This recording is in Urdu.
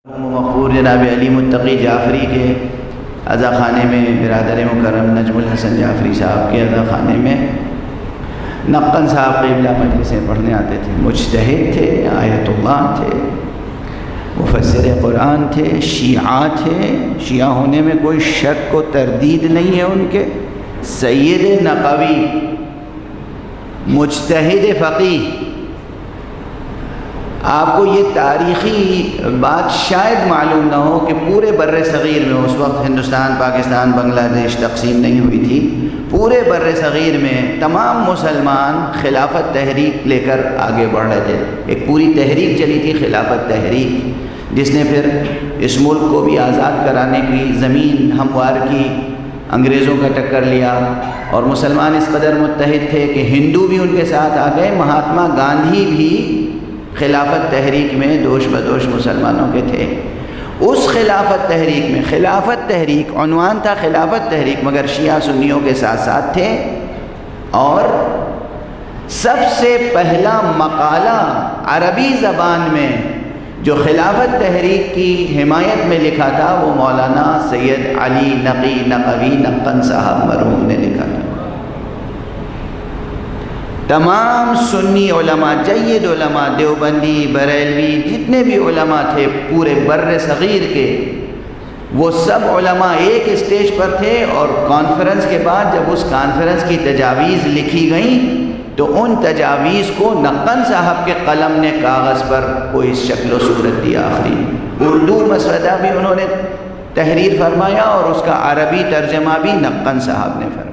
مغفور جناب علی متقی جعفری کے عزا خانے میں برادر مکرم نجم الحسن جعفری صاحب کے عزا خانے میں نقن صاحب قبلہ مجلسیں پڑھنے آتے تھے۔ مجتہد تھے، آیت اللہ تھے، مفسر قرآن تھے، شیعہ تھے، شیعہ ہونے میں کوئی شک و تردید نہیں ہے ان کے۔ سید نقوی، مجتہد فقیہ۔ آپ کو یہ تاریخی بات شاید معلوم نہ ہو کہ پورے بر صغیر میں، اس وقت ہندوستان، پاکستان، بنگلہ دیش تقسیم نہیں ہوئی تھی، پورے بر صغیر میں تمام مسلمان خلافت تحریک لے کر آگے بڑھ رہے تھے۔ ایک پوری تحریک چلی تھی، خلافت تحریک، جس نے پھر اس ملک کو بھی آزاد کرانے کی زمین ہموار کی، انگریزوں کا ٹکر لیا، اور مسلمان اس قدر متحد تھے کہ ہندو بھی ان کے ساتھ آ گئے۔ مہاتما گاندھی بھی خلافت تحریک میں دوش بدوش مسلمانوں کے تھے۔ اس خلافت تحریک میں، خلافت تحریک عنوان تھا خلافت تحریک، مگر شیعہ سنیوں کے ساتھ ساتھ تھے، اور سب سے پہلا مقالہ عربی زبان میں جو خلافت تحریک کی حمایت میں لکھا تھا وہ مولانا سید علی نقی نقوی نقن صاحب مرحوم نے لکھا تھا۔ تمام سنی علماء، جید علماء، دیوبندی، بریلوی، جتنے بھی علماء تھے پورے بر صغیر کے، وہ سب علماء ایک اسٹیج پر تھے، اور کانفرنس کے بعد جب اس کانفرنس کی تجاویز لکھی گئیں تو ان تجاویز کو نقن صاحب کے قلم نے کاغذ پر کوئی شکل و صورت دی۔ آخری اردو مسودہ بھی انہوں نے تحریر فرمایا، اور اس کا عربی ترجمہ بھی نقن صاحب نے فرمایا۔